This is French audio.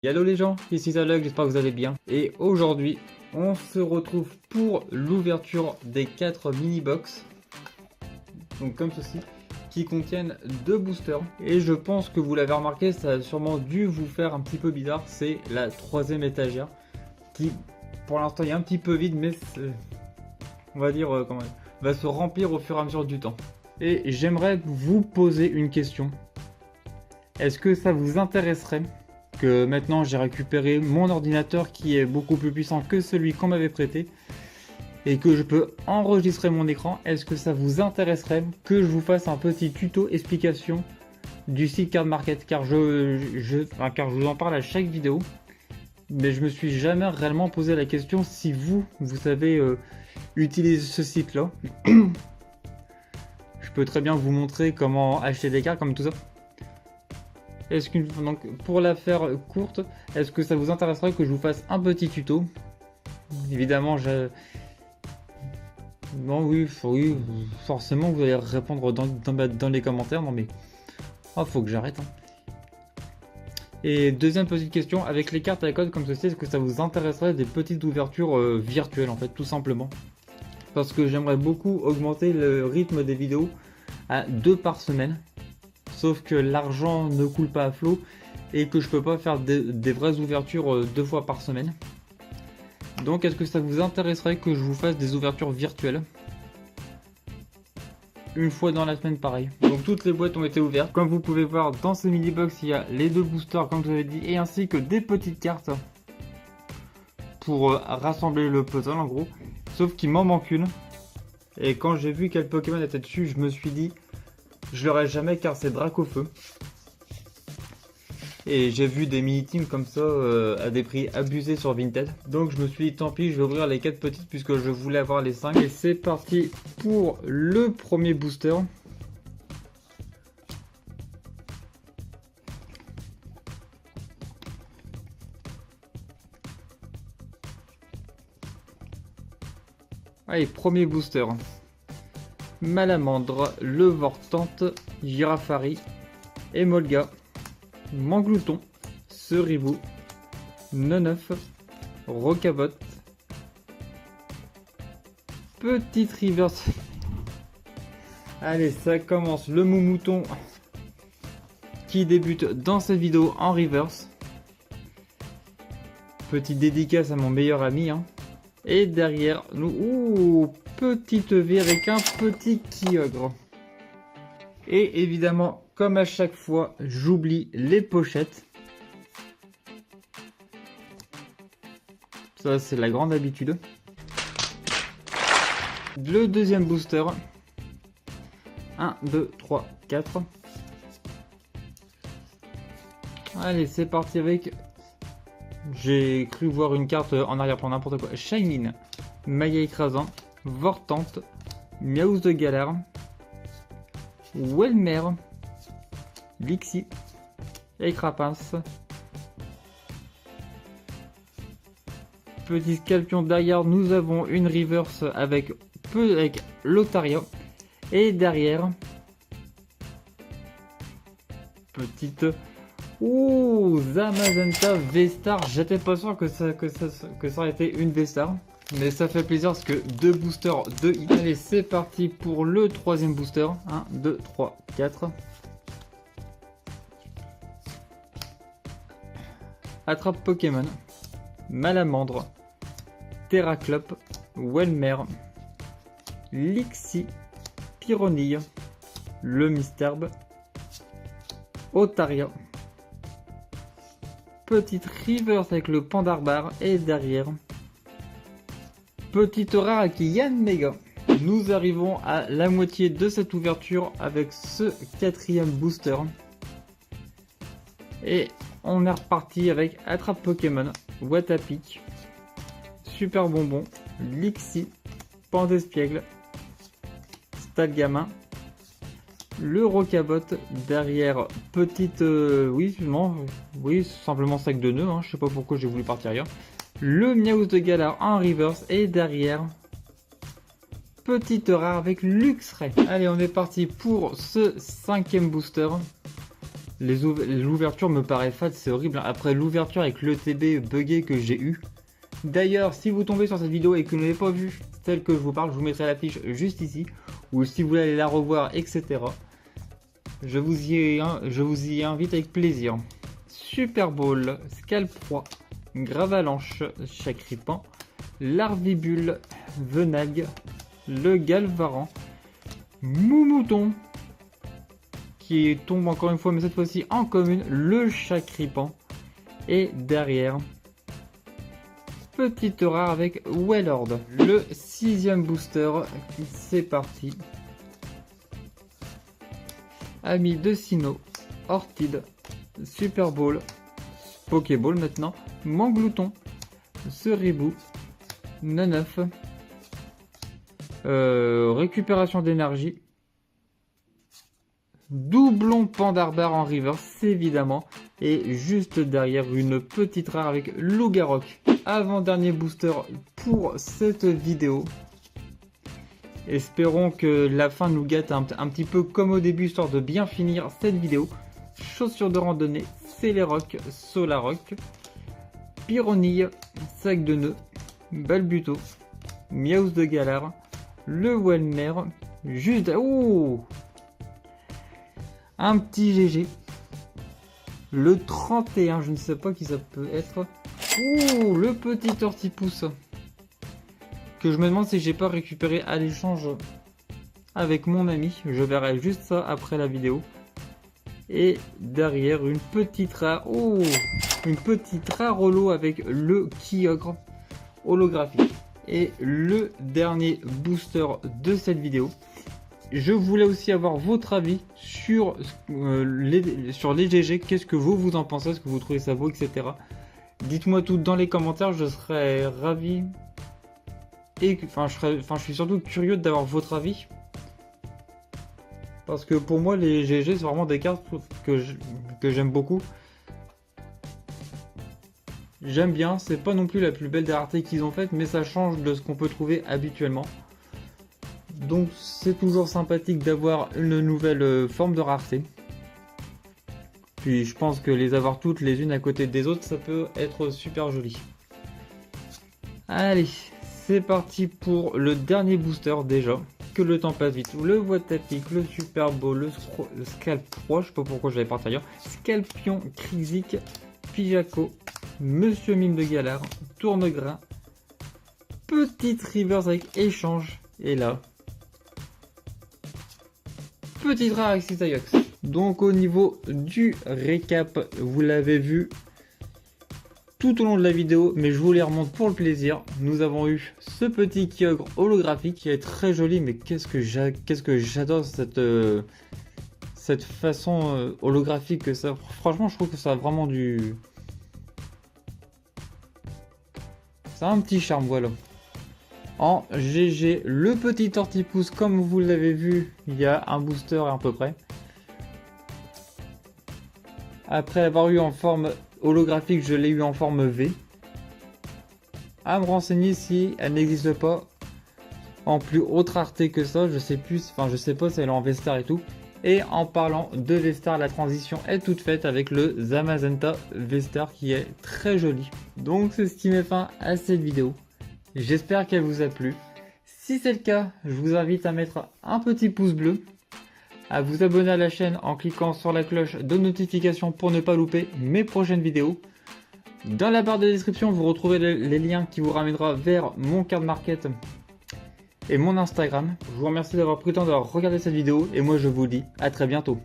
Hello les gens, ici Zalug, j'espère que vous allez bien. Et aujourd'hui, on se retrouve pour l'ouverture des 4 mini-box. Donc comme ceci, qui contiennent 2 boosters. Et je pense que vous l'avez remarqué, ça a sûrement dû vous faire un petit peu bizarre. C'est la 3e étagère qui, pour l'instant, est un petit peu vide, mais on va dire, va se remplir au fur et à mesure du temps. Et j'aimerais vous poser une question. Est-ce que ça vous intéresserait que maintenant j'ai récupéré mon ordinateur qui est beaucoup plus puissant que celui qu'on m'avait prêté et que je peux enregistrer mon écran? Est-ce que ça vous intéresserait que je vous fasse un petit tuto explication du site Card Market, car je vous en parle à chaque vidéo, mais je me suis jamais réellement posé la question si vous savez utiliser ce site là. Je peux très bien vous montrer comment acheter des cartes comme tout ça. Donc pour la faire courte, est-ce que ça vous intéresserait que je vous fasse un petit tuto? Évidemment, non, oui, forcément vous allez répondre dans les commentaires. Non mais, faut que j'arrête. Et deuxième petite question, avec les cartes à code comme ceci, est-ce que ça vous intéresserait des petites ouvertures virtuelles en fait, tout simplement? Parce que j'aimerais beaucoup augmenter le rythme des vidéos à 2 par semaine. Sauf que l'argent ne coule pas à flot et que je peux pas faire des vraies ouvertures 2 fois par semaine. Donc est-ce que ça vous intéresserait que je vous fasse des ouvertures virtuelles une fois dans la semaine, pareil? Donc toutes les boîtes ont été ouvertes. Comme vous pouvez voir dans ce mini box, il y a les 2 boosters comme je vous avais dit, et ainsi que des petites cartes pour rassembler le puzzle en gros. Sauf qu'il m'en manque une. Et quand j'ai vu quel Pokémon était dessus, je me suis dit je l'aurai jamais car c'est Dracofeu. Et j'ai vu des mini-teams comme ça à des prix abusés sur Vinted. Donc je me suis dit tant pis, je vais ouvrir les 4 petites puisque je voulais avoir les 5. Et c'est parti pour le premier booster. Allez, premier booster. Malamandre, le Vortante, Girafari, Emolga, Manglouton, Serivou, Neneuf, Rocabot, petite reverse. Allez, ça commence, le Moumouton qui débute dans cette vidéo en reverse. Petite dédicace à mon meilleur ami. Et derrière nous, petite V avec un petit Kyogre. Et évidemment, comme à chaque fois, j'oublie les pochettes. Ça, c'est la grande habitude. Le deuxième booster. 1, 2, 3, 4. Allez, c'est parti avec... J'ai cru voir une carte en arrière-plan, n'importe quoi. Shaymin, Maya écrasant, Vortante, Miaouz de galère, Welmer, Lixie, Écrapince, petit Scalpion. Derrière, nous avons une reverse avec Lotaria. Et derrière, petite... Zamazenta V-Star. J'étais pas sûr que ça aurait été une V-Star. Mais ça fait plaisir parce que 2 boosters, 2 hits. Allez, c'est parti pour le troisième booster. 1, 2, 3, 4. Attrape Pokémon. Malamandre. Terraclop. Welmer. Lixie. Pyronille. Le Mistarb. Otaria. Petite reverse avec le Pandarbar. Et derrière, petite rare avec Yanmega. Nous arrivons à la moitié de cette ouverture avec ce 4e booster. Et on est reparti avec Attrape Pokémon, Watapic, Super Bonbon, Lixie, Pandespiègle, Stalgamin, le Rocabot. Derrière, petite... simplement sac de nœuds. Je sais pas pourquoi j'ai voulu partir ailleurs. Le Miaouz de Galar en reverse. Et derrière, petite rare avec Luxray. Allez, on est parti pour ce 5e booster. L'ouverture me paraît fade, c'est horrible. Après l'ouverture avec l'ETB buggé que j'ai eu. D'ailleurs, si vous tombez sur cette vidéo et que vous n'avez pas vu celle que je vous parle, je vous mettrai la fiche juste ici. Ou si vous voulez aller la revoir, etc. Je vous y invite avec plaisir. Super Bowl, Scalp Froid, Gravalanche, Chacripan, Larvibule, Venag, le Galvaran, Moumouton, qui tombe encore une fois, mais cette fois-ci en commune, le Chacripan, et derrière, petite rare avec Wellord. Le 6e booster, c'est parti. Ami de Sino, Orchid, Super Bowl, Pokéball maintenant, Manglouton, Ceribou, Neneuf, récupération d'énergie, doublon Pandarbar en reverse évidemment, et juste derrière une petite rare avec Lougarok. Avant-dernier booster pour cette vidéo. Espérons que la fin nous gâte un petit peu comme au début, histoire de bien finir cette vidéo. Chaussures de randonnée, Céléroc, Solaroc, Pyronille, Sac de nœuds, Balbuto, Miaus de Galar, le Welmer, juste... Oh, un petit GG. Le 31, je ne sais pas qui ça peut être. Oh, le petit Tortipousse. Que je me demande si j'ai pas récupéré à l'échange avec mon ami. Je verrai juste ça après la vidéo. Et derrière une petite rare. Oh, une petite rare holo avec le Kyogre holographique. Et le dernier booster de cette vidéo. Je voulais aussi avoir votre avis sur les GG. Qu'est-ce que vous en pensez? Est-ce que vous trouvez ça beau, etc. Dites-moi tout dans les commentaires. Je serais ravi. Et je suis surtout curieux d'avoir votre avis. Parce que pour moi, les GG, c'est vraiment des cartes que j'aime beaucoup. J'aime bien. C'est pas non plus la plus belle des raretés qu'ils ont faites, mais ça change de ce qu'on peut trouver habituellement. Donc c'est toujours sympathique d'avoir une nouvelle forme de rareté. Puis je pense que les avoir toutes les unes à côté des autres, ça peut être super joli. Allez, c'est parti pour le dernier booster déjà. Que le temps passe vite. Le Voitapic, le Super Bowl, le Scalp 3, je sais pas pourquoi j'avais parti ailleurs. Scalpion, Krizik, Pijaco, Monsieur Mime de Galar, Tournegrain, petite reverse avec échange. Et là... petite rare avec Citaiox. Donc au niveau du récap, vous l'avez vu tout au long de la vidéo, mais je vous les remonte pour le plaisir. Nous avons eu ce petit Kyogre holographique qui est très joli, mais qu'est-ce que j'adore cette façon holographique que ça. Franchement, je trouve que ça a vraiment du... ça a un petit charme, voilà. En GG, le petit Tortipousse, comme vous l'avez vu, il y a un booster à peu près. Après avoir eu en forme holographique, je l'ai eu en forme V. À me renseigner si elle n'existe pas en plus haute rareté que ça, je sais pas si elle est en Vestar et tout. Et en parlant de Vestar, la transition est toute faite avec le Zamazenta Vestar qui est très joli. Donc c'est ce qui met fin à cette vidéo. J'espère qu'elle vous a plu. Si c'est le cas, je vous invite à mettre un petit pouce bleu, à vous abonner à la chaîne en cliquant sur la cloche de notification pour ne pas louper mes prochaines vidéos. Dans la barre de description, vous retrouvez les liens qui vous ramènera vers mon card market et mon Instagram. Je vous remercie d'avoir pris le temps d'avoir regardé cette vidéo et moi je vous dis à très bientôt.